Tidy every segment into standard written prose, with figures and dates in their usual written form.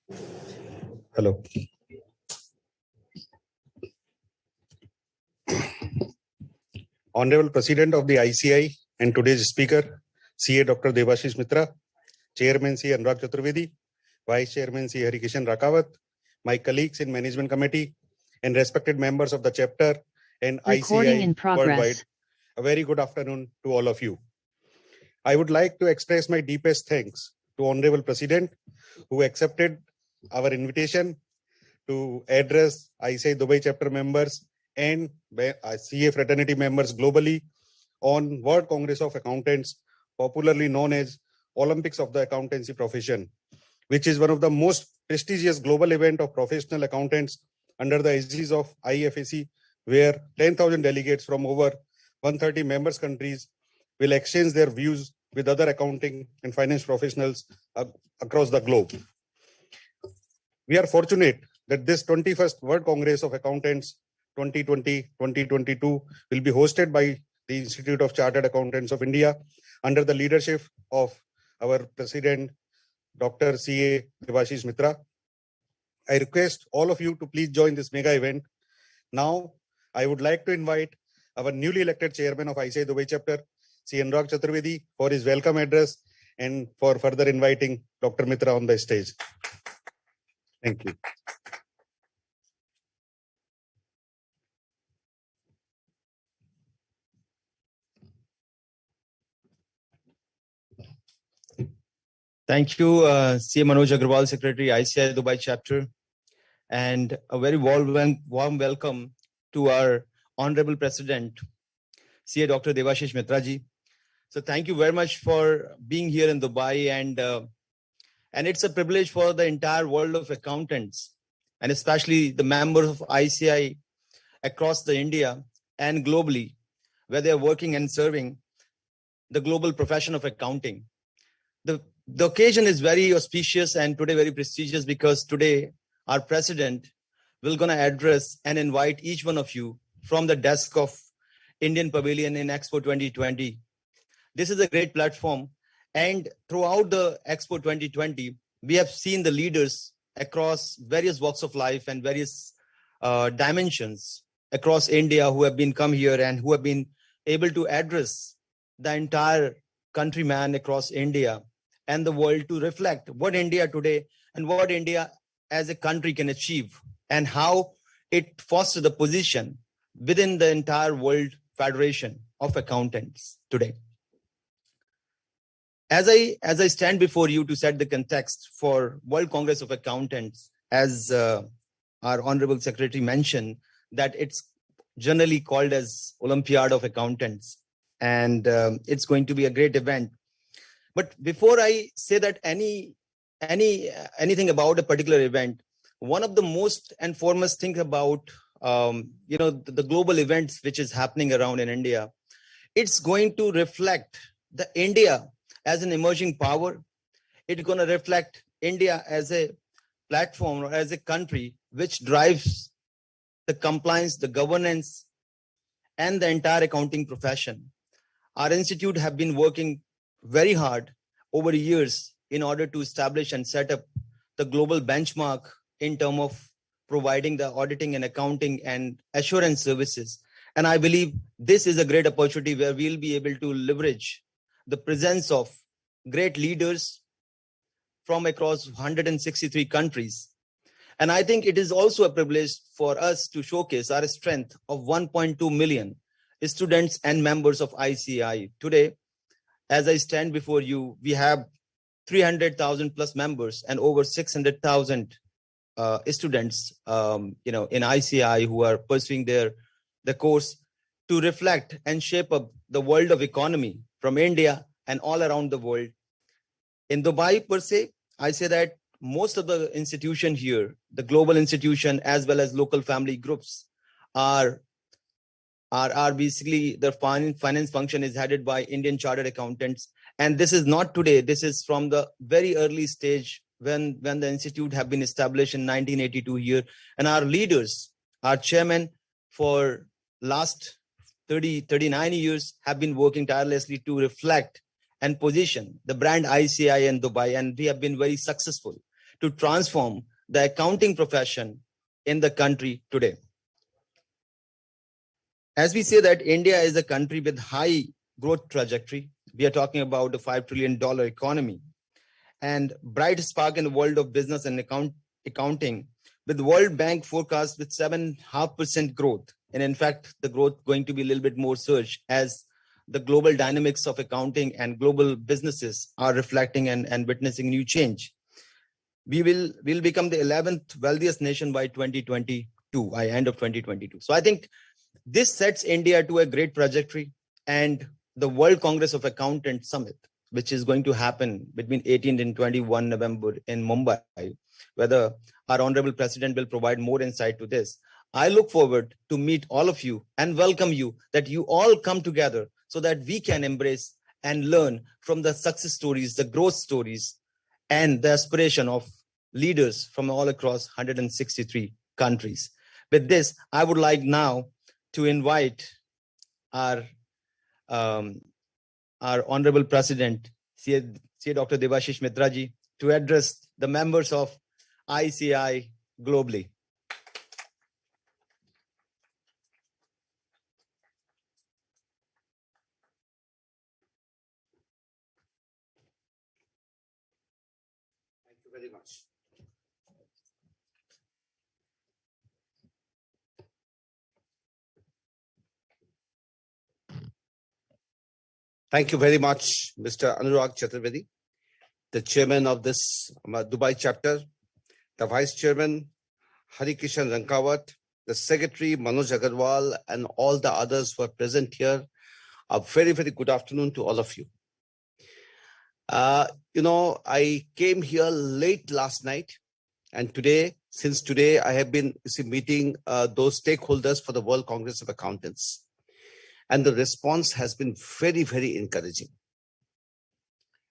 Hello. Honorable President of the ICAI and today's speaker, CA Dr. Debashish Mitra, Chairman C. Anurag Chaturvedi, Vice Chairman C. Harikishan Rakawat, my colleagues in Management Committee, and respected members of the chapter and ICAI worldwide, a very good afternoon to all of you. I would like to express my deepest thanks to Honorable President who accepted our invitation to address ICAI Dubai chapter members and CA fraternity members globally on World Congress of Accountants, popularly known as Olympics of the Accountancy Profession, which is one of the most prestigious global event of professional accountants under the aegis of IFAC, where 10,000 delegates from over 130 members countries will exchange their views with other accounting and finance professionals across the globe. We are fortunate that this 21st World Congress of Accountants 2020-2022 will be hosted by the Institute of Chartered Accountants of India under the leadership of our President, Dr. C.A. Debashish Mitra. I request all of you to please join this mega event. Now, I would like to invite our newly elected chairman of ICAI Dubai chapter, C. Anurag Chaturvedi, for his welcome address and for further inviting Dr. Mitra on the stage. Thank you. Thank you, C. Manoj Agrawal, Secretary, ICAI Dubai Chapter, and a very warm welcome to our Honorable President, C. Dr. Debashish Mitra ji. So thank you very much for being here in Dubai, and it's a privilege for the entire world of accountants, and especially the members of ICAI across the India and globally, where they are working and serving the global profession of accounting. The occasion is very auspicious and today very prestigious because today our president will going to address and invite each one of you from the desk of Indian Pavilion in Expo 2020. This is a great platform, and throughout the Expo 2020, we have seen the leaders across various walks of life and various dimensions across India who have been come here and who have been able to address the entire countryman across India and the world to reflect what India today and what India as a country can achieve and how it fosters the position within the entire World Federation of Accountants today. As I stand before you to set the context for World Congress of Accountants, as our Honorable Secretary mentioned, that it's generally called as Olympiad of Accountants, and it's going to be a great event. But before I say that anything about a particular event, one of the most and foremost thing about the global events which is happening around in India, it's going to reflect the India as an emerging power. It's going to reflect India as a platform or as a country which drives the compliance, the governance, and the entire accounting profession. Our institute have been working very hard over years in order to establish and set up the global benchmark in terms of providing the auditing and accounting and assurance services. And I believe this is a great opportunity where we'll be able to leverage the presence of great leaders from across 163 countries. And I think it is also a privilege for us to showcase our strength of 1.2 million students and members of ICAI. Today, as I stand before you, we have 300,000 plus members and over 600,000 students, in ICAI who are pursuing the course to reflect and shape up the world of economy from India and all around the world. In Dubai per se, I say that most of the institution here, the global institution as well as local family groups are basically the finance function is headed by Indian Chartered Accountants. And this is not today. This is from the very early stage when the institute have been established in 1982 here. And our leaders, our chairman for last 39 years have been working tirelessly to reflect and position the brand ICAI in Dubai. And we have been very successful to transform the accounting profession in the country today. As we say that India is a country with high growth trajectory, we are talking about a $5 trillion economy and bright spark in the world of business and accounting, with World Bank forecast with 7.5% growth. And in fact, the growth going to be a little bit more surge as the global dynamics of accounting and global businesses are reflecting and witnessing new change. We'll become the 11th wealthiest nation by 2022, by end of 2022. So I think this sets India to a great trajectory, and the World Congress of Accountants Summit, which is going to happen between 18 and 21 November in Mumbai, whether our Honorable President will provide more insight to this. I look forward to meet all of you and welcome you, that you all come together so that we can embrace and learn from the success stories, the growth stories, and the aspiration of leaders from all across 163 countries. With this, I would like now to invite our Honorable President, CA Dr. Debashish Mitra ji, to address the members of ICAI globally. Thank you very much. Thank you very much, Mr. Anurag Chaturvedi, the chairman of this Dubai chapter, the vice chairman, Harikishan Rankawat, the secretary, Manoj Agarwal, and all the others who are present here. A very, very good afternoon to all of you. I came here late last night, and since today, I have been meeting those stakeholders for the World Congress of Accountants. And the response has been very, very encouraging.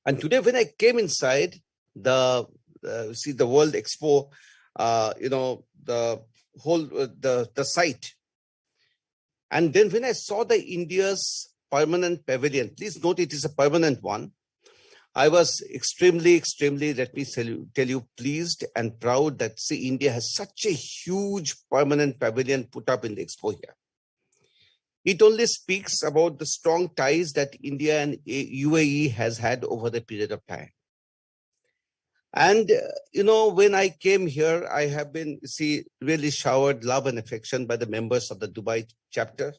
And today, when I came inside the World Expo, the site, and then when I saw the India's permanent pavilion, please note it is a permanent one, I was extremely, let me tell you, pleased and proud that India has such a huge permanent pavilion put up in the Expo here. It only speaks about the strong ties that India and UAE has had over the period of time. And, when I came here, I have been, really showered love and affection by the members of the Dubai chapter.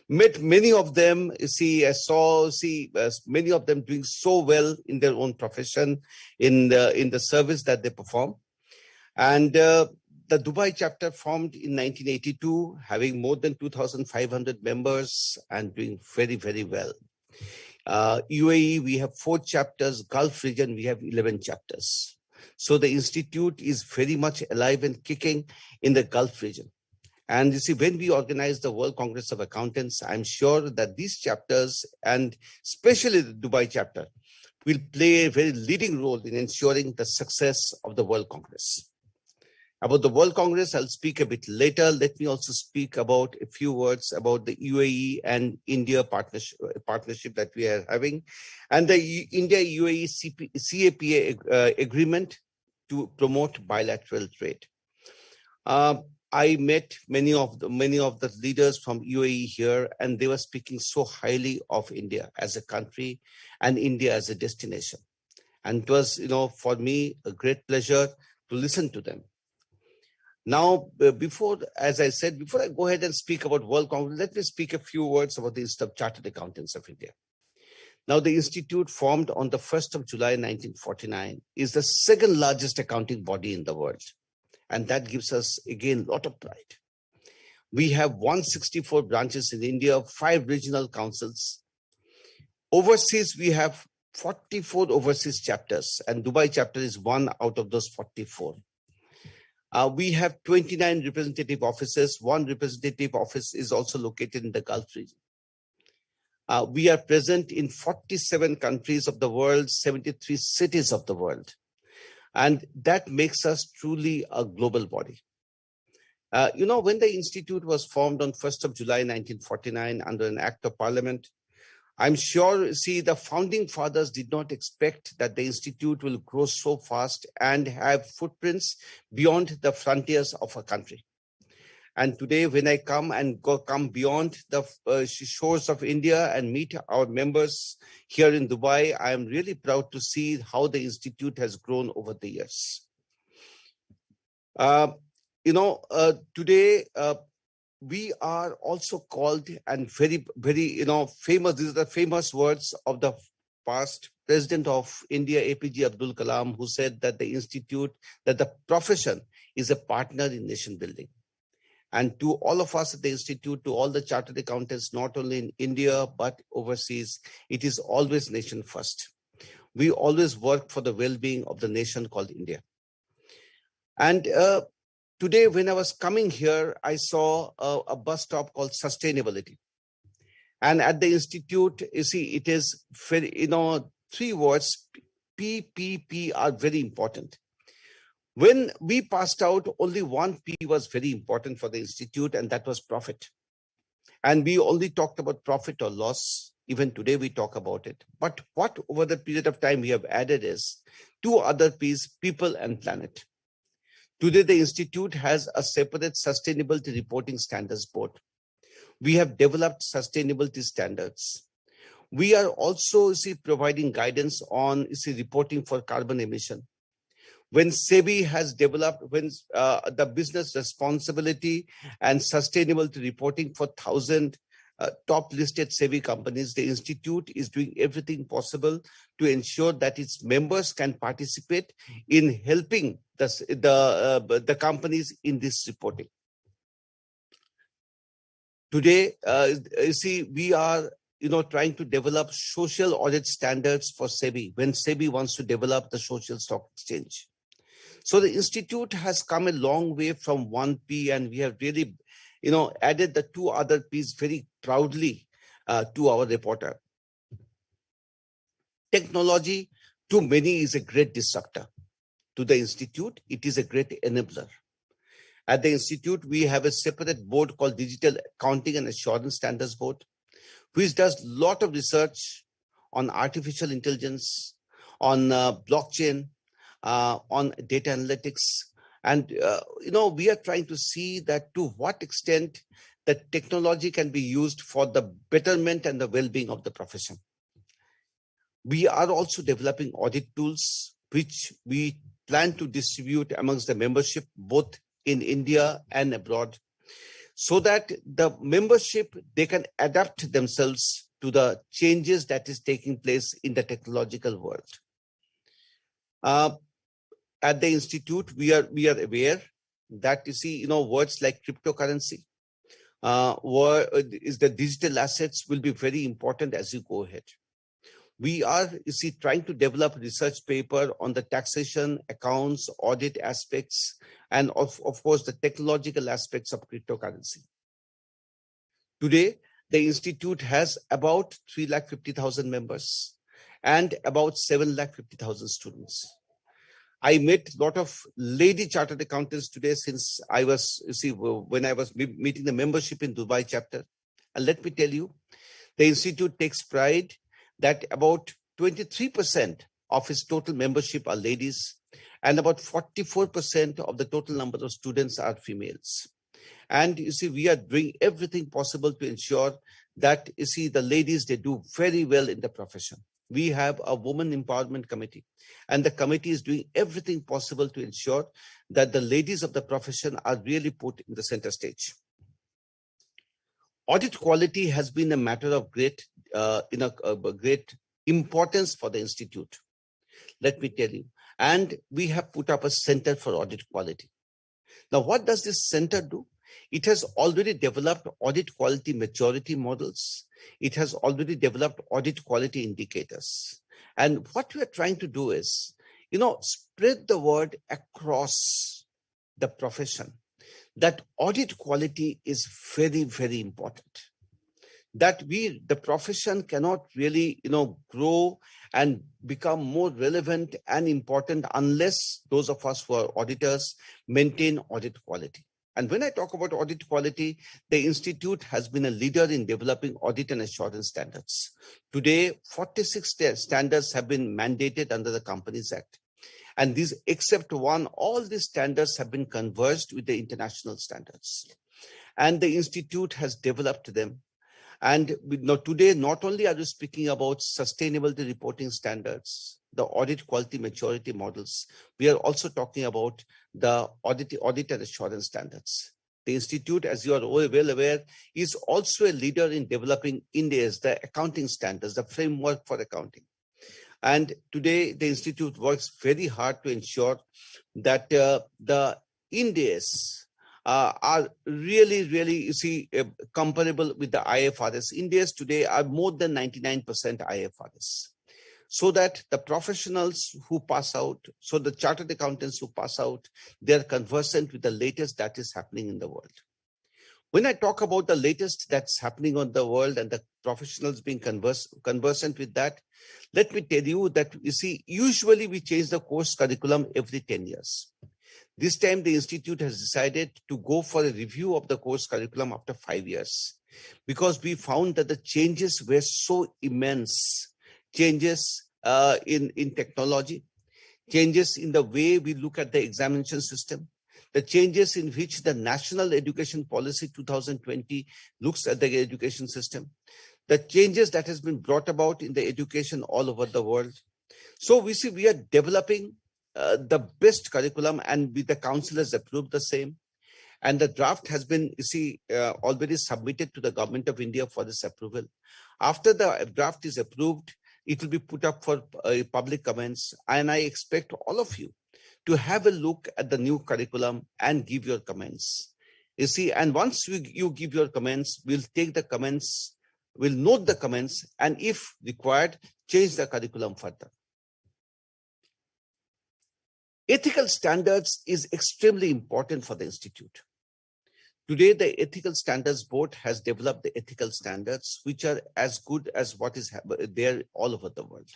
Met many of them, I saw many of them doing so well in their own profession, in the service that they perform. And the Dubai chapter formed in 1982, having more than 2,500 members and doing very, very well. UAE, we have 4 chapters. Gulf region, we have 11 chapters. So the institute is very much alive and kicking in the Gulf region. And when we organize the World Congress of Accountants, I'm sure that these chapters, and especially the Dubai chapter, will play a very leading role in ensuring the success of the World Congress. About the World Congress, I'll speak a bit later. Let me also speak about a few words about the UAE and India partnership that we are having, and the India-UAE CAPA agreement to promote bilateral trade. I met many of the leaders from UAE here, and they were speaking so highly of India as a country and India as a destination. And it was, for me, a great pleasure to listen to them. Now, as I said, before I go ahead and speak about World Congress, let me speak a few words about the Institute of Chartered Accountants of India. Now, the institute, formed on the 1st of July 1949, is the second largest accounting body in the world. And that gives us, again, a lot of pride. We have 164 branches in India, 5 regional councils. Overseas, we have 44 overseas chapters, and Dubai chapter is one out of those 44. We have 29 representative offices. 1 representative office is also located in the Gulf region. We are present in 47 countries of the world, 73 cities of the world. And that makes us truly a global body. When the institute was formed on 1st of July 1949 under an act of parliament, I'm sure, see, the founding fathers did not expect that the institute will grow so fast and have footprints beyond the frontiers of a country. And today, when I come beyond the shores of India and meet our members here in Dubai, I am really proud to see how the institute has grown over the years. Today, we are also called, and very, very, famous, these are the famous words of the past President of India, APJ Abdul Kalam, who said that the institute, that the profession is a partner in nation building. And to all of us at the institute, to all the chartered accountants, not only in India, but overseas, it is always nation first. We always work for the well-being of the nation called India. And today, when I was coming here, I saw a bus stop called sustainability. And at the institute, you see, it is very, three words, PPP, are very important. When we passed out, only one P was very important for the institute, and that was profit. And we only talked about profit or loss. Even today, we talk about it. But what over the period of time we have added is two other Ps, people and planet. Today, the institute has a separate sustainability reporting standards board. We have developed sustainability standards. We are also providing guidance on reporting for carbon emission. When SEBI has developed, the business responsibility and sustainability reporting for 1,000 top listed SEBI companies, the institute is doing everything possible to ensure that its members can participate in helping the companies in this reporting. Today, we are trying to develop social audit standards for SEBI when SEBI wants to develop the social stock exchange. So the institute has come a long way from one P, and we have really, added the two other Ps very proudly to our reporter. Technology, to many, is a great disruptor. To the institute, it is a great enabler. At the institute, we have a separate board called Digital Accounting and Assurance Standards Board, which does a lot of research on artificial intelligence, on blockchain, on data analytics. And, we are trying to see that to what extent the technology can be used for the betterment and the well-being of the profession. We are also developing audit tools, which we plan to distribute amongst the membership, both in India and abroad, so that the membership, they can adapt themselves to the changes that is taking place in the technological world. At the institute, we are aware that words like cryptocurrency, the digital assets will be very important as you go ahead. We are trying to develop a research paper on the taxation, accounts, audit aspects, and of course the technological aspects of cryptocurrency. Today, the institute has about 350,000 members and about 750,000 students. I met a lot of lady chartered accountants today since I was, when I was meeting the membership in Dubai chapter. And let me tell you, the institute takes pride that about 23% of its total membership are ladies, and about 44% of the total number of students are females. And we are doing everything possible to ensure that, the ladies, they do very well in the profession. We have a women empowerment committee, and the committee is doing everything possible to ensure that the ladies of the profession are really put in the center stage. Audit quality has been a matter of great importance for the institute, let me tell you. And we have put up a center for audit quality. Now, what does this center do? It has already developed audit quality maturity models. It has already developed audit quality indicators. And what we are trying to do is, spread the word across the profession that audit quality is very, very important. That the profession cannot really, grow and become more relevant and important unless those of us who are auditors maintain audit quality. And when I talk about audit quality, the Institute has been a leader in developing audit and assurance standards. Today, 46 standards have been mandated under the Companies Act. And these, except one, all these standards have been converged with the international standards. And the Institute has developed them. And today, not only are we speaking about sustainability reporting standards, the audit quality maturity models, we are also talking about the audit and assurance standards. The Institute, as you are well aware, is also a leader in developing India's, the accounting standards, the framework for accounting. And today, the Institute works very hard to ensure that the India's are really, comparable with the IFRS. India's today are more than 99% IFRS. So that the professionals who pass out, so the chartered accountants who pass out, they're conversant with the latest that is happening in the world. When I talk about the latest that's happening on the world and the professionals being conversant with that, let me tell you that, usually we change the course curriculum every 10 years. This time, the Institute has decided to go for a review of the course curriculum after 5 years, because we found that the changes were so immense. Changes in technology, changes in the way we look at the examination system, the changes in which the National Education Policy 2020 looks at the education system, the changes that has been brought about in the education all over the world. So we are developing the best curriculum, and the council has approved the same. And the draft has been, already submitted to the Government of India for this approval. After the draft is approved, it will be put up for public comments. And I expect all of you to have a look at the new curriculum and give your comments. And once you give your comments, we'll take the comments, we'll note the comments, and if required, change the curriculum further. Ethical standards is extremely important for the Institute. Today, the Ethical Standards Board has developed the ethical standards, which are as good as what is there all over the world.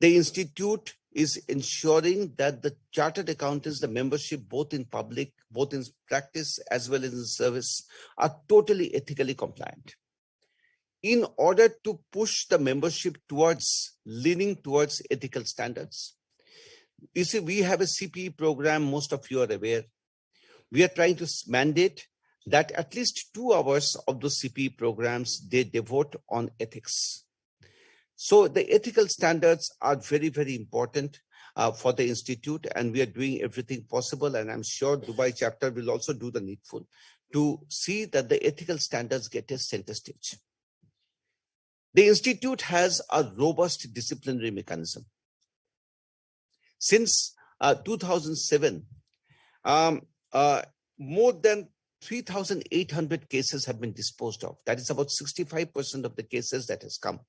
The Institute is ensuring that the chartered accountants, the membership, both in public, both in practice, as well as in service, are totally ethically compliant. In order to push the membership leaning towards ethical standards, we have a CPE program, most of you are aware. We are trying to mandate that at least 2 hours of those CPE programs they devote on ethics. So the ethical standards are very, very important for the Institute, and we are doing everything possible. And I'm sure Dubai chapter will also do the needful to see that the ethical standards get a center stage. The Institute has a robust disciplinary mechanism. Since 2007, more than 3,800 cases have been disposed of. That is about 65% of the cases that has come.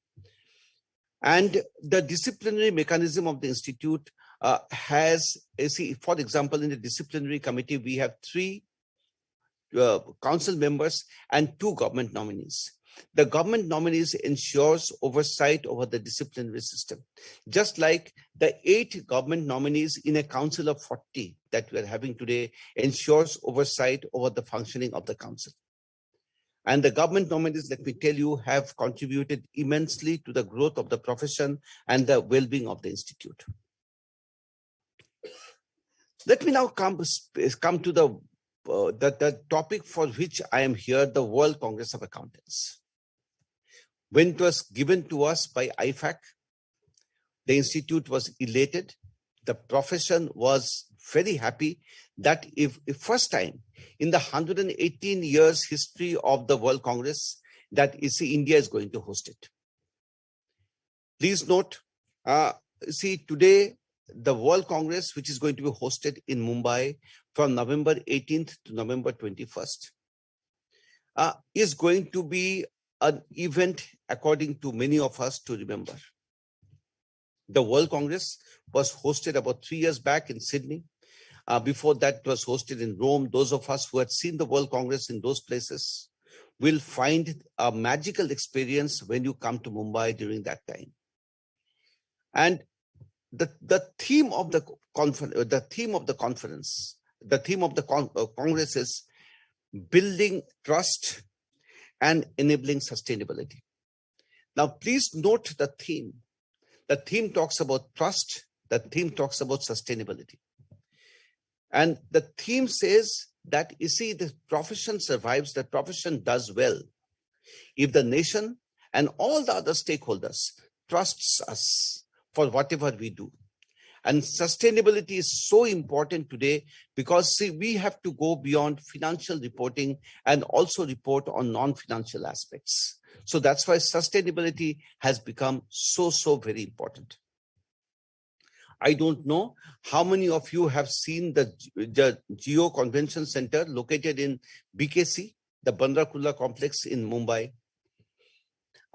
And the disciplinary mechanism of the Institute has, for example, in the disciplinary committee, we have 3 council members and 2 government nominees. The government nominees ensures oversight over the disciplinary system, just like the 8 government nominees in a council of 40 that we are having today ensures oversight over the functioning of the council. And the government nominees, let me tell you, have contributed immensely to the growth of the profession and the well-being of the Institute. Let me now come to the topic for which I am here, the World Congress of Accountants. When it was given to us by IFAC, the Institute was elated. The profession was very happy that if first time in the 118 years history of the World Congress that India is going to host it. Please note, today the World Congress, which is going to be hosted in Mumbai from November 18th to November 21st, is going to be an event according to many of us to remember. The World Congress was hosted about 3 years back in Sydney. Before that, it was hosted in Rome. Those of us who had seen the World Congress in those places will find a magical experience when you come to Mumbai during that time. And the theme of the conference the theme of the Congress is building trust and enabling sustainability. Now, please note the theme. The theme talks about trust. The theme talks about sustainability. And the theme says that, you see, the profession survives, the profession does well if the nation and all the other stakeholders trusts us for whatever we do. And sustainability is so important today because, see, we have to go beyond financial reporting and also report on non-financial aspects. So that's why sustainability has become so very important. I don't know how many of you have seen the Geo Convention Center located in BKC, the Bandra Kurla complex in Mumbai.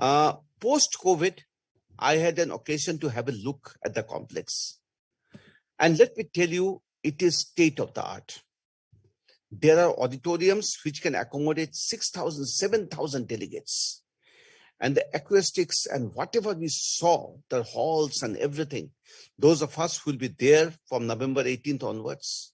Post-COVID, I had an occasion to have a look at the complex. And let me tell you, it is state of the art. There are auditoriums which can accommodate 6,000, 7,000 delegates. And the acoustics and whatever we saw, the halls and everything, those of us who will be there from November 18th onwards,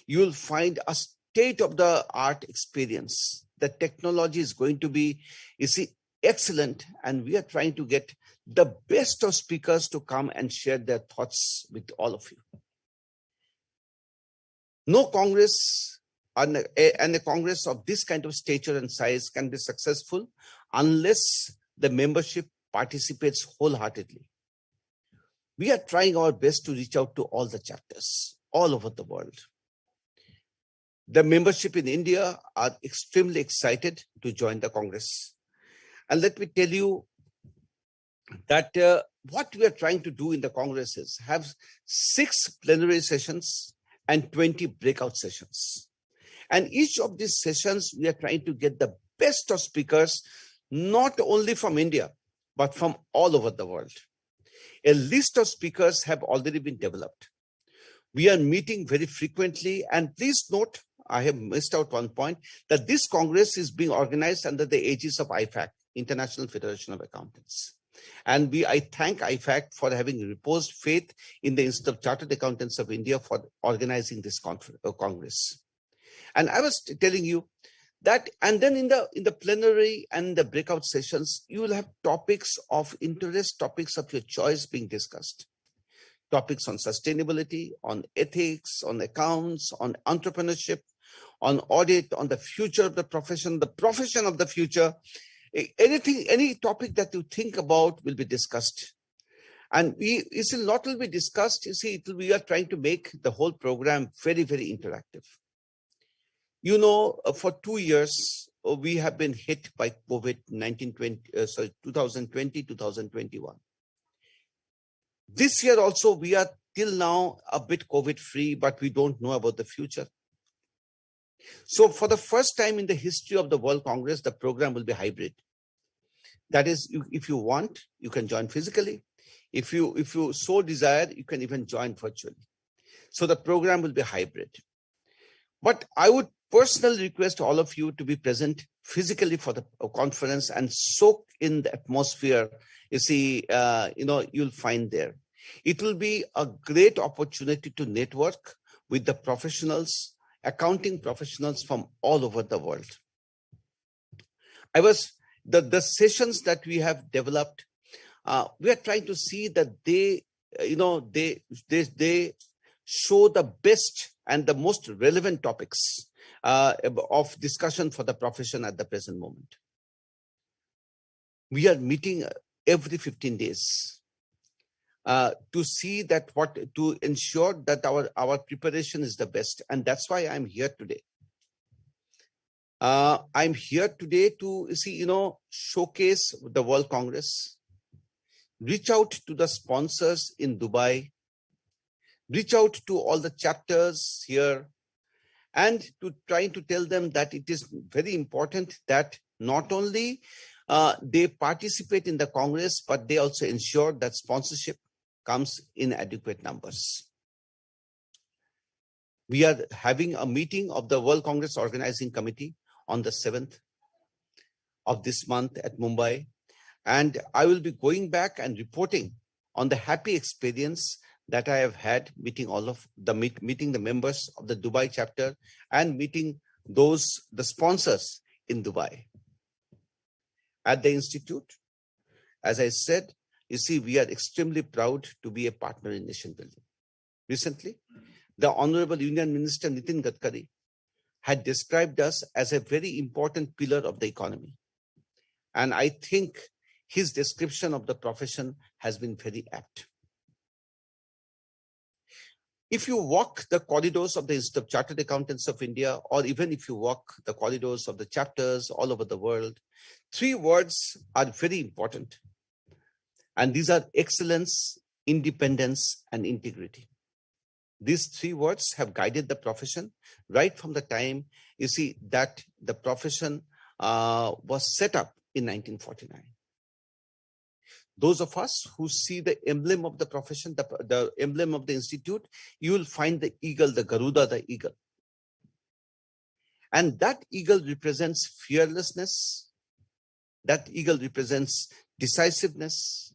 you will find a state-of-the-art experience. The technology is going to be, you see, excellent, and we are trying to get the best of speakers to come and share their thoughts with all of you. No Congress and a Congress of this kind of stature and size can be successful unless the membership participates wholeheartedly. We are trying our best to reach out to all the chapters all over the world. The membership in India are extremely excited to join the Congress. And let me tell you that what we are trying to do in the Congress is have 6 plenary sessions and 20 breakout sessions. And each of these sessions, we are trying to get the best of speakers, not only from India, but from all over the world. A list of speakers have already been developed. We are meeting very frequently, and please note, I have missed out one point, that this Congress is being organized under the aegis of IFAC, International Federation of Accountants. And I thank IFAC for having reposed faith in the Institute of Chartered Accountants of India for organizing this Congress. And I was telling you that, and then in the plenary and the breakout sessions, you will have topics of interest, topics of your choice being discussed. Topics on sustainability, on ethics, on accounts, on entrepreneurship, on audit, on the future of the profession of the future. Anything, any topic that you think about will be discussed. And it will not only be discussed, you see, we are trying to make the whole program very interactive. You know, for 2 years, we have been hit by COVID-19, 2020, 2021. This year also, we are till now a bit COVID-free, but we don't know about the future. So for the first time in the history of the World Congress, the program will be hybrid. That is, if you want, you can join physically. If you so desire, you can even join virtually. So the program will be hybrid. But I would personally request all of you to be present physically for the conference and soak in the atmosphere. You see, you'll find there. It will be a great opportunity to network with the professionals, accounting professionals from all over the world. The sessions that we have developed, we are trying to see that they show the best and the most relevant topics of discussion for the profession at the present moment. We are meeting every 15 days to see that to ensure that our preparation is the best. And that's why I'm here today. I'm here today to showcase the World Congress, reach out to the sponsors in Dubai, reach out to all the chapters here, and to try to tell them that it is very important that not only they participate in the Congress, but they also ensure that sponsorship comes in adequate numbers. We are having a meeting of the World Congress Organizing Committee on the 7th of this month at Mumbai. And I will be going back and reporting on the happy experience that I have had meeting meeting the members of the Dubai chapter and meeting the sponsors in Dubai. At the Institute, as I said, you see, we are extremely proud to be a partner in nation building. Recently, the Honorable Union Minister Nitin Gadkari had described us as a very important pillar of the economy. And I think his description of the profession has been very apt. If you walk the corridors of the Institute of Chartered Accountants of India, or even if you walk the corridors of the chapters all over the world, three words are very important. And these are excellence, independence, and integrity. These three words have guided the profession right from the time, you see, that the profession was set up in 1949. Those of us who see the emblem of the profession, the emblem of the institute, you will find the eagle, the Garuda, the eagle. And that eagle represents fearlessness. That eagle represents decisiveness.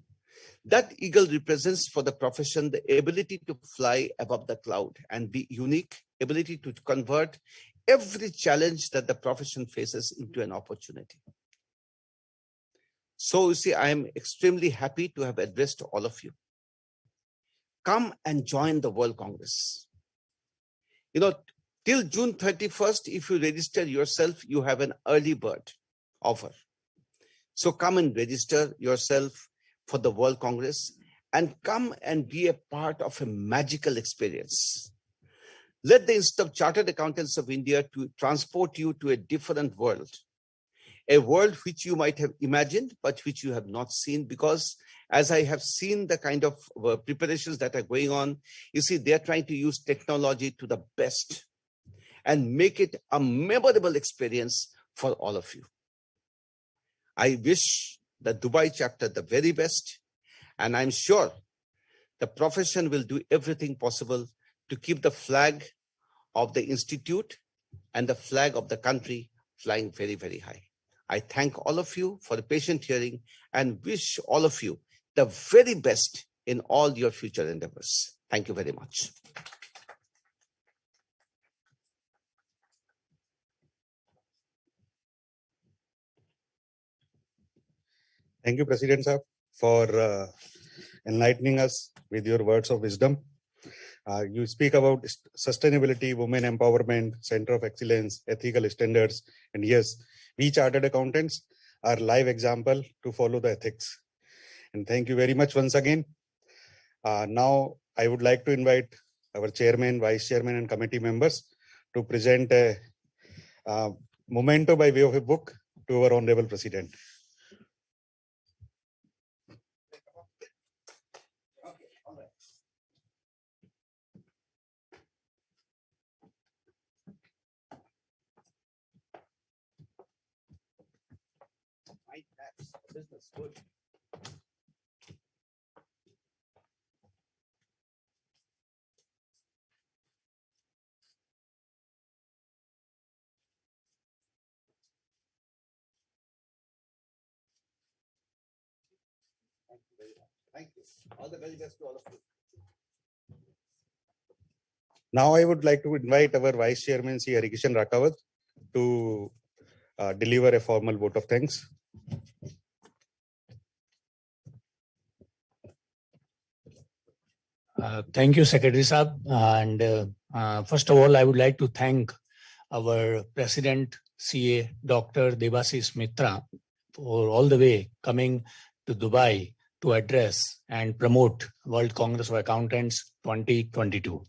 That eagle represents for the profession the ability to fly above the cloud and be unique, ability to convert every challenge that the profession faces into an opportunity. So you see, I am extremely happy to have addressed all of you. Come and join the World Congress. You know, till June 31st, if you register yourself, you have an early bird offer. So come and register yourself for the World Congress and come and be a part of a magical experience. Let the Institute of Chartered Accountants of India to transport you to a different world. A world which you might have imagined, but which you have not seen, because as I have seen the kind of preparations that are going on, you see, they're trying to use technology to the best and make it a memorable experience for all of you. I wish the Dubai chapter the very best, and I'm sure the profession will do everything possible to keep the flag of the institute and the flag of the country flying very, very high. I thank all of you for the patient hearing and wish all of you the very best in all your future endeavors. Thank you very much. Thank you, President Sahab, for enlightening us with your words of wisdom. You speak about sustainability, women empowerment, center of excellence, ethical standards, and yes, we chartered accountants are live example to follow the ethics. And thank you very much once again. Now, I would like to invite our chairman, vice chairman, and committee members to present a memento by way of a book to our honorable president. Business, good. Thank you very much. Thank you. All the very best to all of you. Now I would like to invite our Vice Chairman, Sri Harikishan Rakawat, to deliver a formal vote of thanks. Thank you, Secretary Saab. And first of all, I would like to thank our President, CA, Dr. Debashish Mitra, for all the way coming to Dubai to address and promote World Congress of Accountants 2022.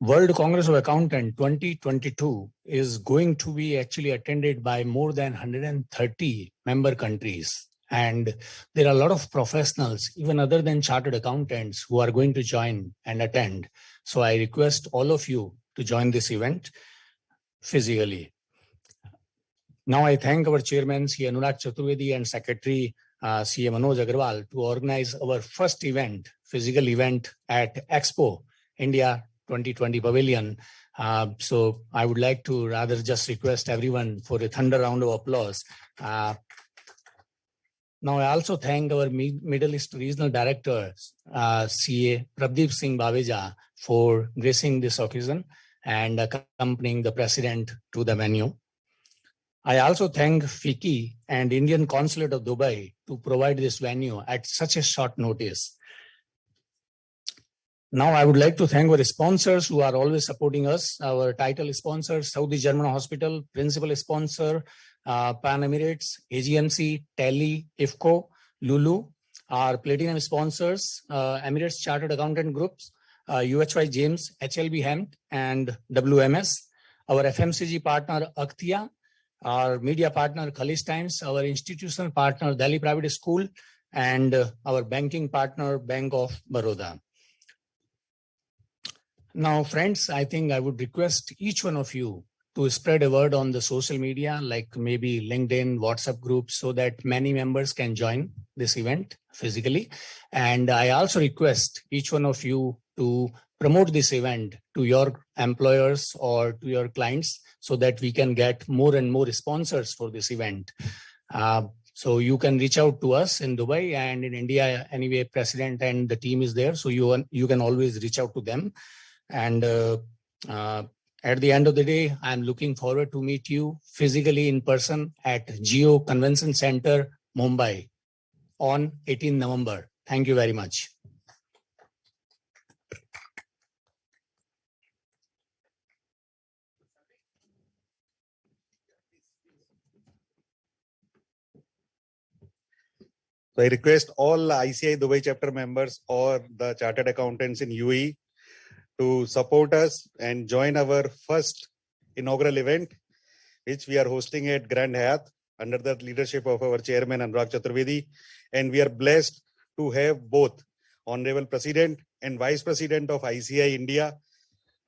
World Congress of Accountants 2022 is going to be actually attended by more than 130 member countries. And there are a lot of professionals, even other than chartered accountants, who are going to join and attend. So I request all of you to join this event physically. Now I thank our chairman, C. Anurag Chaturvedi, and secretary, C. Manoj Agarwal, to organize our first event, physical event at Expo India 2020 Pavilion. So I would like to rather just request everyone for a thunder round of applause. Now, I also thank our Middle East Regional Director, CA Prabdeep Singh Baveja, for gracing this occasion and accompanying the President to the venue. I also thank FICCI and Indian Consulate of Dubai to provide this venue at such a short notice. Now, I would like to thank our sponsors who are always supporting us. Our title sponsor, Saudi German Hospital, principal sponsor, Pan Emirates, AGMC, Tele, IFCO, Lulu. Our platinum sponsors, Emirates Chartered Accountant Groups, UHY James, HLB Hemp, and WMS. Our FMCG partner, Aktia. Our media partner, Khalis Times. Our institutional partner, Delhi Private School. And our banking partner, Bank of Baroda. Now, friends, I think I would request each one of you to spread a word on the social media, like maybe LinkedIn, WhatsApp groups, so that many members can join this event physically. And I also request each one of you to promote this event to your employers or to your clients so that we can get more and more sponsors for this event. So you can reach out to us in Dubai and in India. Anyway, President and the team is there. So you can always reach out to them. And at the end of the day, I'm looking forward to meet you physically in person at Geo Convention Center, Mumbai on 18 November. Thank you very much. So I request all ICAI Dubai chapter members or the chartered accountants in UAE to support us and join our first inaugural event, which we are hosting at Grand Hyatt under the leadership of our chairman Anurag Chaturvedi. And we are blessed to have both Honorable President and Vice President of ICAI India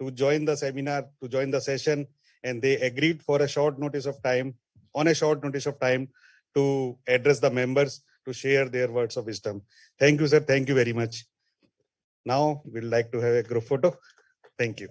to join the seminar, to join the session. And they agreed for a short notice of time, to address the members to share their words of wisdom. Thank you, sir. Thank you very much. Now we'd like to have a group photo. Thank you.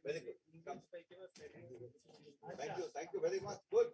Very good. Thank you very much. Good.